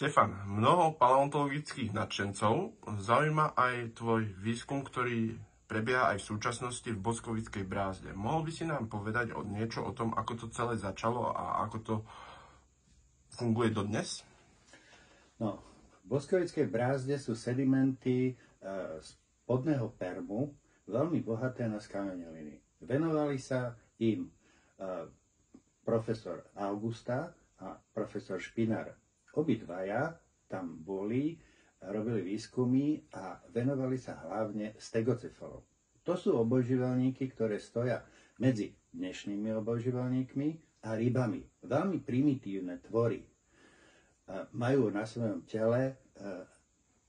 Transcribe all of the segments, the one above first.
Štefan, mnoho paleontologických nadšencov zaujíma aj tvoj výskum, ktorý prebieha aj v súčasnosti v Boskovickej brázde. Mohol by si nám povedať niečo o tom, ako to celé začalo a ako to funguje dodnes? No, v Boskovickej brázde sú sedimenty spodného Permu veľmi bohaté na skameneliny. Venovali sa im profesor Augusta a profesor Špinar. Obidvaja tam boli, robili výskumy a venovali sa hlavne stegocefalom. To sú obojživelníky, ktoré stoja medzi dnešnými obojživelníkmi a rybami. Veľmi primitívne tvory. Majú na svojom tele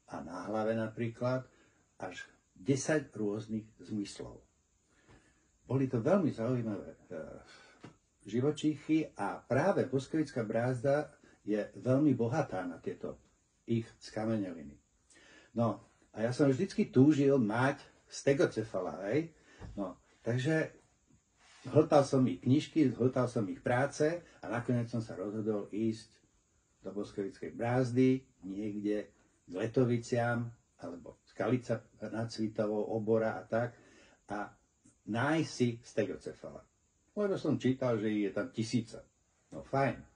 a na hlave napríklad až 10 rôznych zmyslov. Boli to veľmi zaujímavé živočíchy a práve Boskovická brázda je veľmi bohatá na tieto ich skameneliny. No, a ja som vždycky túžil mať stegocefala, hej? No, takže hltal som ich knižky, hltal som ich práce a nakoniec som sa rozhodol ísť do Boskovickej brázdy, niekde k Letoviciam, alebo Skalica nad Svitovou, Obora a tak, a nájsť si stegocefala. Lebo som čítal, že je tam 1000. No fajn.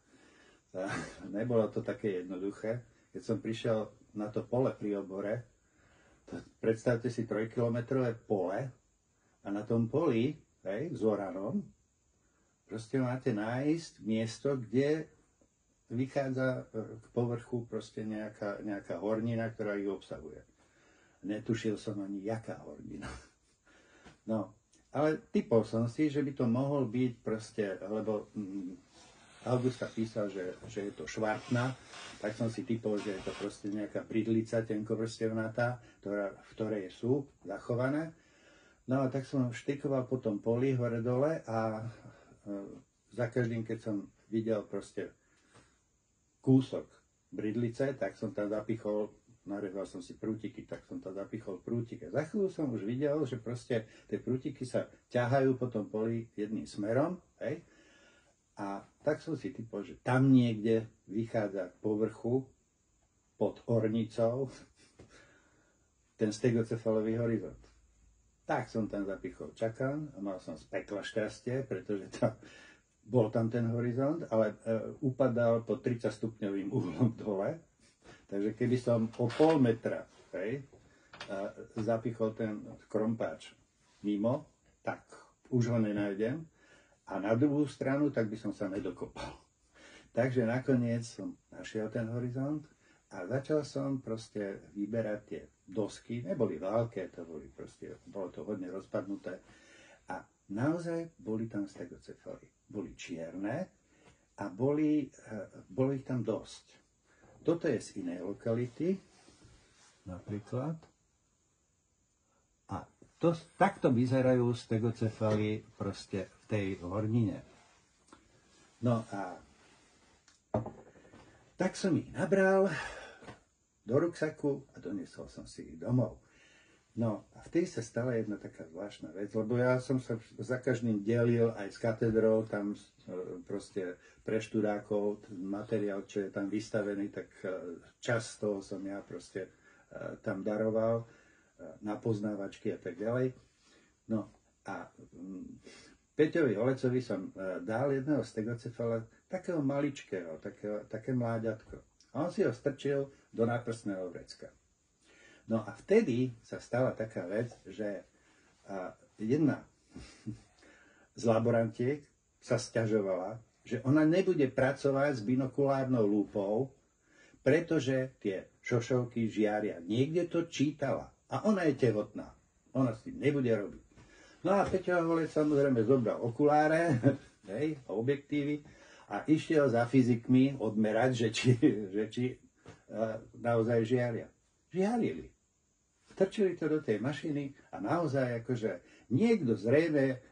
Nebolo to také jednoduché. Keď som prišiel na to pole pri Obore, predstavte si 3-kilometrové pole a na tom poli, hej, s oranom, proste máte nájsť miesto, kde vychádza k povrchu proste nejaká hornina, ktorá ich obsahuje. Netušil som ani, jaká hornina. No, ale typol som si, že by to mohol byť proste, lebo Augusta písal, že je to švartna, tak som si typol, že je to proste nejaká bridlica tenkovrstevnatá, v ktorej sú zachované. No a tak som štikoval po tom poli hore dole a za každým, keď som videl proste kúsok bridlice, tak som tam zapichol, narezal som si prútiky, tak som tam zapichol prútik. A za chvíľu som už videl, že proste tie prútiky sa ťahajú po tom poli jedným smerom, hej. A tak som si typol, že tam niekde vychádza k povrchu pod ornicou ten stegocefalový horizont. Tak som tam zapichol čakan a mal som z pekla šťastie, pretože bol tam ten horizont, ale upadal pod 30-stupňovým uhlom dole. Takže keby som o pol metra, hej, zapichol ten krompáč mimo, tak už ho nenájdem. A na druhú stranu, tak by som sa nedokopal. Takže nakoniec som našiel ten horizont a začal som proste vyberať tie dosky. Neboli veľké, bolo to hodne rozpadnuté. A naozaj boli tam stegocefaly. Boli čierne a boli ich tam dosť. Toto je z inej lokality, napríklad. A takto vyzerajú stegocefaly proste v tej hornine. No a tak som ich nabral do ruksaku a doniesol som si ich domov. No a vtedy sa stala jedna taká zvláštna vec, lebo ja som sa za každým delil aj s katedrou, tam proste pre študákov materiál, čo je tam vystavený, tak čas toho som ja proste tam daroval na poznávačky a tak ďalej. No a Peťovi Olecovi som dal jedného stegocefala, takého maličkého, také mláďatko. A on si ho strčil do náprstného vrecka. No a vtedy sa stala taká vec, že jedna z laborantiek sa sťažovala, že ona nebude pracovať s binokulárnou lúpou, pretože tie šošovky žiaria. Niekde to čítala. A ona je tehotná. Ona si nebude robiť. No a Peťo Holec samozrejme zobral okuláre, hej, objektívy a išiel za fyzikmi odmerať, že či naozaj žiaria. Žiarili. Strčili to do tej mašiny a naozaj akože niekto zrejme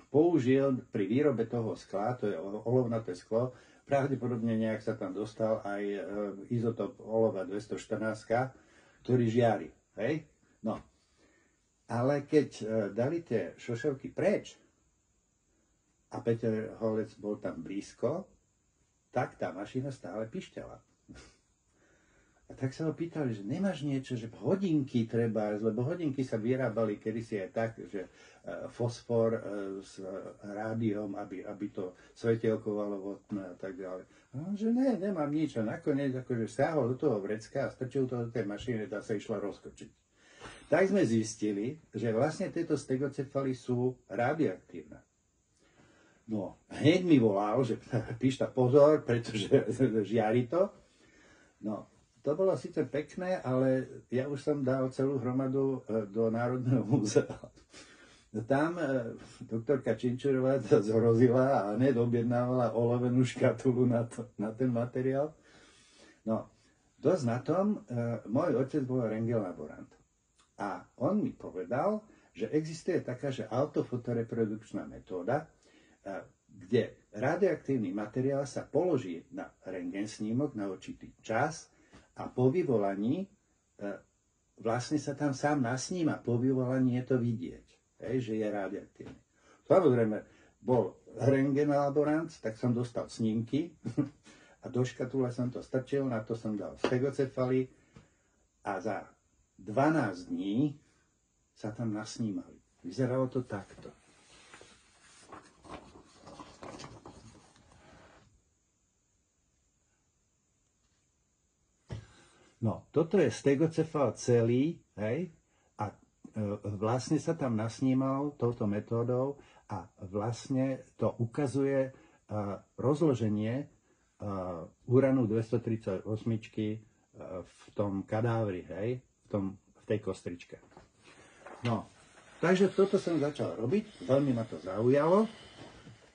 použil pri výrobe toho skla, to je olovnaté sklo, pravdepodobne nejak sa tam dostal aj izotop olova 214, ktorý žiari. Hej? No. Ale keď dali tie šošovky preč a Peter Holec bol tam blízko, tak tá mašina stále pišťala. tak sa ho pýtali, že nemáš niečo, že hodinky treba, lebo hodinky sa vyrábali kedysi aj tak, že fosfor s rádiom, aby to svetelkovalo vodné a tak ďalej. No, že ne, nemám nič. A nakoniec akože stiahol do toho vrecka a strčil to do tej mašiny, tá sa išla rozkočiť. Tak sme zistili, že vlastne tieto stegocefaly sú radioaktívne. No, hneď mi volal, že píšta pozor, pretože žiari to. No, to bolo síce pekné, ale ja už som dal celú hromadu do Národného múzea. Tam doktorka Činčurová to zhrozila a hneď objednávala olovenú škatulu na ten materiál. No, dosť na tom, môj otec bol rentgenlaborant. A on mi povedal, že existuje taká, že autofotoreprodukčná metóda, kde radioaktívny materiál sa položí na rentgensnímok na určitý čas a po vyvolaní vlastne sa tam sám nasníma. Po vyvolaní je to vidieť, že je radioaktívny. Samozrejme, bol rentgenlaborant, tak som dostal snímky a do škatule som to strčil, na to som dal stegocefaly a za 12 dní sa tam nasnímali. Vyzeralo to takto. No, toto je stegocefal celý, hej, a vlastne sa tam nasnímal touto metódou a vlastne to ukazuje rozloženie uranu 238 v tom kadávri, hej, v tej kostričke. No, takže toto som začal robiť, veľmi ma to zaujalo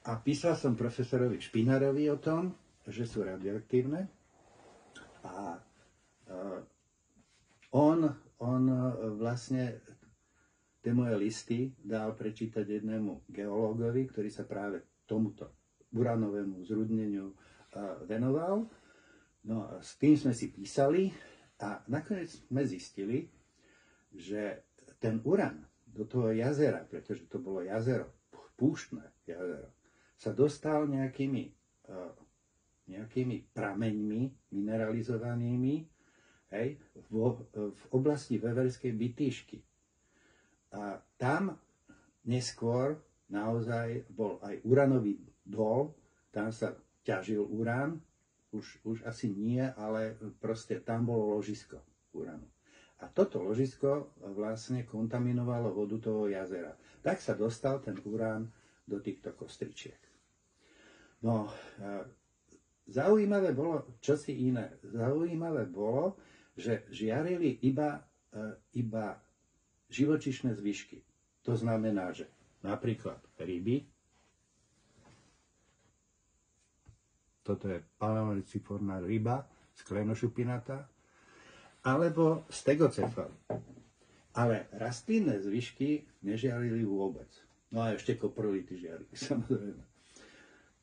a písal som profesorovi Špinarovi o tom, že sú radioaktívne a on vlastne tie moje listy dal prečítať jednému geológovi, ktorý sa práve tomuto uranovému zrudneniu venoval. No a s tým sme si písali a nakoniec sme zistili, že ten uran do toho jazera, pretože to bolo jazero, púštne jazero, sa dostal nejakými prameňmi mineralizovanými, hej, v oblasti Veverskej Bytýšky. A tam neskôr naozaj bol aj uranový dol, tam sa ťažil urán, už asi nie, ale proste tam bolo ložisko uranu. A toto ložisko vlastne kontaminovalo vodu toho jazera. Tak sa dostal ten urán do týchto kostričiek. No, zaujímavé bolo čosi iné. Zaujímavé bolo, že žiarili iba živočíšne zvyšky. To znamená, že napríklad ryby, toto je paleoliciformná ryba, sklenošupinatá, alebo stegocefaly. Ale rastlinné zvyšky nežiarili vôbec. No a ešte koprolity žiarili, samozrejme.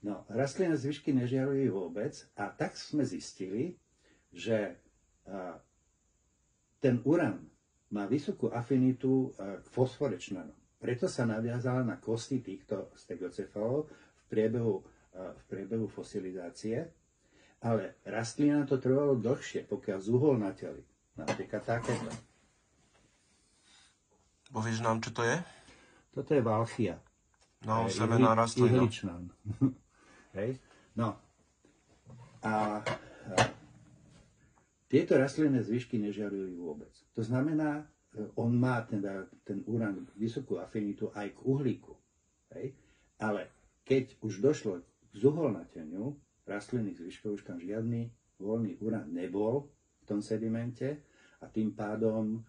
No, rastlinné zvyšky nežiarili vôbec a tak sme zistili, že ten uran má vysokú afinitu k fosforečnanom. Preto sa naviazala na kosti týchto stegocefalov v priebehu fosilizácie, ale rastlina to trvalo dlhšie, pokiaľ zuholnateli. Napríklad takéto. Povieš nám, čo to je? Toto je valchia. No, semená rastlina. Ihličnan. Hej. No. A tieto rastlinné zvyšky nežiarili vôbec. To znamená, on má teda ten uran vysokú afinitu aj k uhlíku. Hej? Ale keď už došlo k zuholnateniu rastlinných zvyškov, už tam žiadny voľný uran nebol v tom sedimente a tým pádom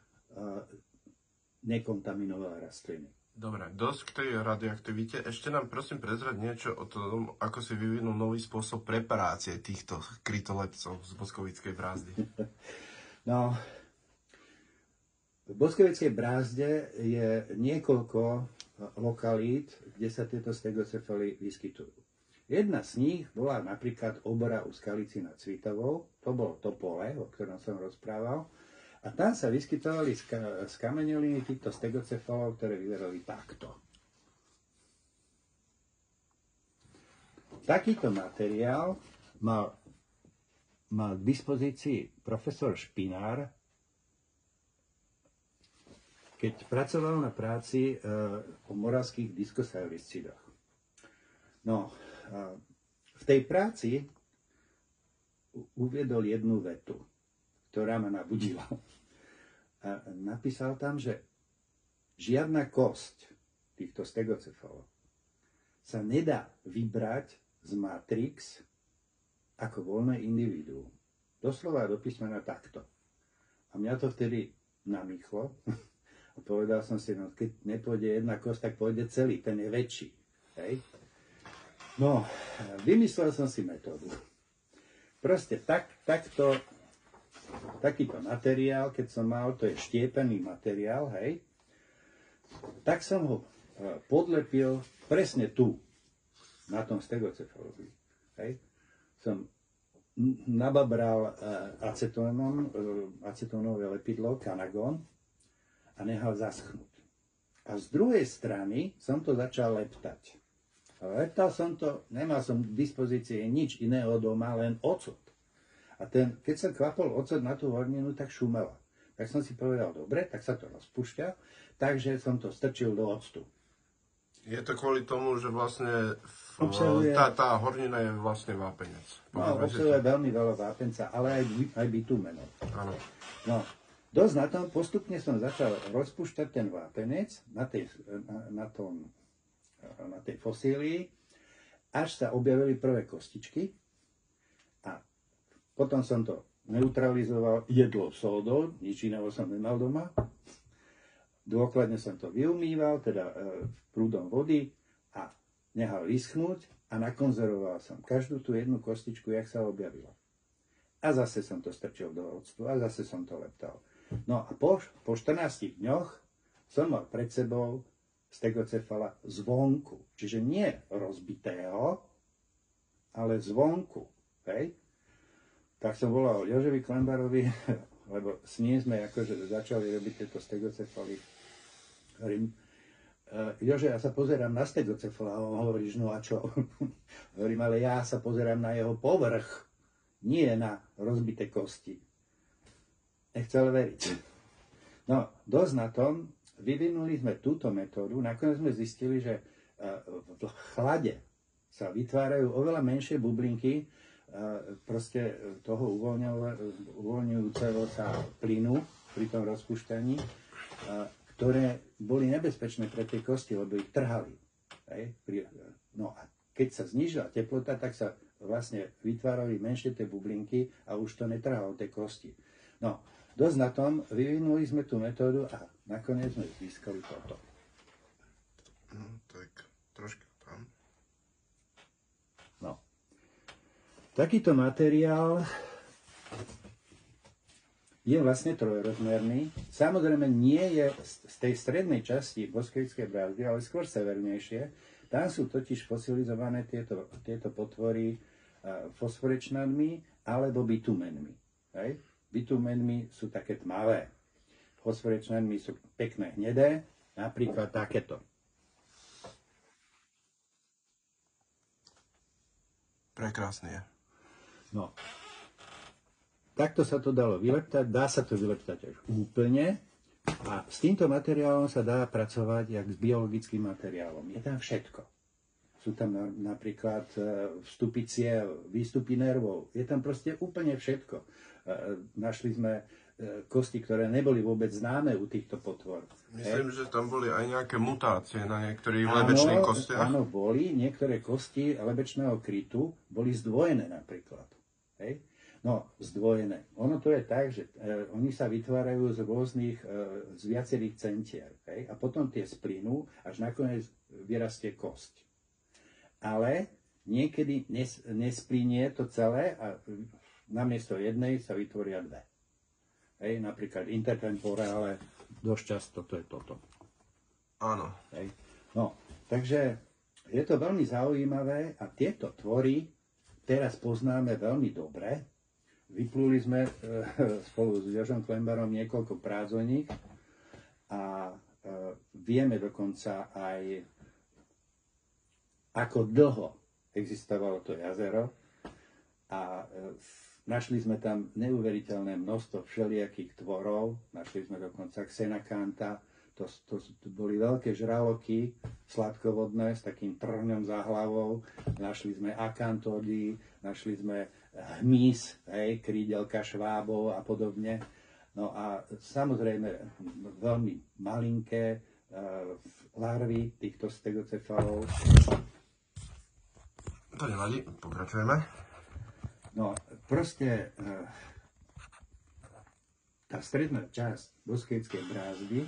nekontaminoval rastliny. Dobre, dosť k tej radioaktivite. Ešte nám prosím prezrať niečo o tom, ako si vyvinul nový spôsob preparácie týchto krytolepcov z Boskovickej brázdy. No, v Boskovickej brázde je niekoľko lokalít, kde sa tieto stegocefaly vyskytujú. Jedna z nich bola napríklad obora u Skalici nad Cvitovou, to bolo to pole, o ktorom som rozprával, a tam sa vyskytovali skameneliny týchto stegocefalov, ktoré vyzerali takto. Takýto materiál mal mal k dispozícii profesor Špinár, keď pracoval na práci o moravských diskosauricidoch. No, v tej práci uviedol jednu vetu, ktorá ma nabudila. A napísal tam, že žiadna kosť týchto stegocefalov sa nedá vybrať z matrix ako voľné individuum. Doslova do písmena takto. A mňa to vtedy namýchlo. A povedal som si, no keď nepôjde jedna kosť, tak pôjde celý, ten je väčší. Hej? No, vymyslel som si metódu. Proste takýto materiál, keď som mal, to je štiepený materiál, hej, tak som ho podlepil presne tu, na tom stegocefalovi. Hej. Som nababral acetónové lepidlo, kanagón, a nehal zaschnúť. A z druhej strany som to začal leptať. Leptal som to, nemal som k dispozícii nič iného doma, len ocot. A keď som kvapol ocot na tú horninu, tak šumela. Tak som si povedal, dobre, tak sa to rozpúšťa, takže som to strčil do octu. Je to kvôli tomu, že vlastne tá hornina je vlastne vápenec. No, obsahuje veľmi veľa vápenca, ale aj bitumenov. Áno. No, dosť na tom, postupne som začal rozpúšťať ten vápenec na tej fosílii, až sa objavili prvé kostičky a potom som to neutralizoval jedlo sódou, nič iného som nemal doma. Dôkladne som to vyumýval, teda prúdom vody a nehal vyschnúť a nakonzervoval som každú tú jednu kostičku, jak sa objavila. A zase som to strčil do octu a zase som to leptal. No a po 14 dňoch som mal pred sebou stegocefala zvonku. Čiže nie rozbitého, ale zvonku. Hej? Tak som volal Jožovi Klembarovi, lebo s ním sme akože začali robiť tieto stegocefaly. Hovorím, Jože, ja sa pozerám na stegocefala. A on hovorí, no a čo? Hovorím, ale ja sa pozerám na jeho povrch, nie na rozbité kosti. Nechcel veriť. No, dosť na tom, vyvinuli sme túto metódu, nakoniec sme zistili, že v chlade sa vytvárajú oveľa menšie bublinky proste toho uvoľňujúceho sa plynu pri tom rozpúšťaní, ktoré boli nebezpečné pre tie kosti, lebo ich trhali. No a keď sa znížila teplota, tak sa vlastne vytvárali menšie tie bublinky a už to netrhalo tie kosti. No, dosť na tom, vyvinuli sme tú metódu a nakoniec sme získali toto. Tak, troška tam. No. Takýto materiál je vlastne trojrozmerný. Samozrejme nie je z tej strednej časti Boskovickej brázdy, ale skôr severnejšie. Tam sú totiž fosilizované tieto potvory fosforečnanmi alebo bitumenmi. Hej? Bitumenmi sú také tmavé. Fosforečnanmi sú pekné hnedé, napríklad takéto. Prekrásne je. No. Takto sa to dalo vyleptať, dá sa to vyleptať až úplne a s týmto materiálom sa dá pracovať jak s biologickým materiálom. Je tam všetko. Sú tam napríklad vstupicie, výstupy nervov. Je tam proste úplne všetko. Našli sme kosti, ktoré neboli vôbec známe u týchto potvor. Myslím, že tam boli aj nejaké mutácie na niektorých lebečných kostiach. Áno, boli. Niektoré kosti lebečného krytu boli zdvojené napríklad. Hej? No, zdvojené. Ono to je tak, že oni sa vytvárajú z rôznych, z viacerých centier. Hej? A potom tie splynú, až nakoniec vyrastie kosť. Ale niekedy nesplynie to celé a namiesto jednej sa vytvoria dve. Hej, napríklad intertemporale, dosť často to je toto. Áno. Hej. No, takže je to veľmi zaujímavé a tieto tvory teraz poznáme veľmi dobre. Vypluli sme spolu s Jožom Klembarom niekoľko prázdzoník a vieme dokonca aj, ako dlho existovalo to jazero a Našli sme tam neuveriteľné množstvo všelijakých tvorov, našli sme dokonca xenakanta, to boli veľké žraloky sladkovodné s takým trňom za hlavou, našli sme akantódy, našli sme hmyz, krídelka švábov a podobne. No a samozrejme veľmi malinké larvy týchto stegocefalov. To nevadí, pokračujeme. No proste tá stredná časť Boskejskej brázdy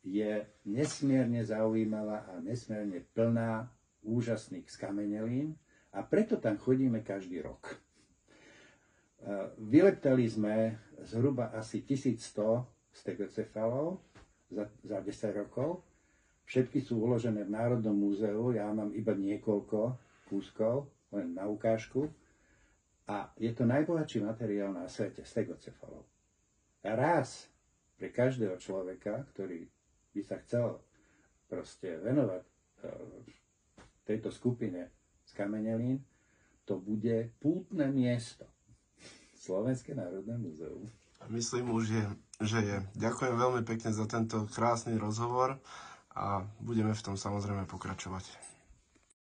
je nesmierne zaujímavá a nesmierne plná úžasných skamenelín a preto tam chodíme každý rok. Vyleptali sme zhruba asi 1100 stegocefalov za 10 rokov. Všetky sú uložené v Národnom múzeu, ja mám iba niekoľko kúskov, len na ukážku. A je to najbohatší materiál na svete, stegocefalov. A raz pre každého človeka, ktorý by sa chcel proste venovať tejto skupine skamenelín, to bude pútne miesto. Slovenské národné múzeum. Myslím už, že je. Ďakujem veľmi pekne za tento krásny rozhovor a budeme v tom samozrejme pokračovať.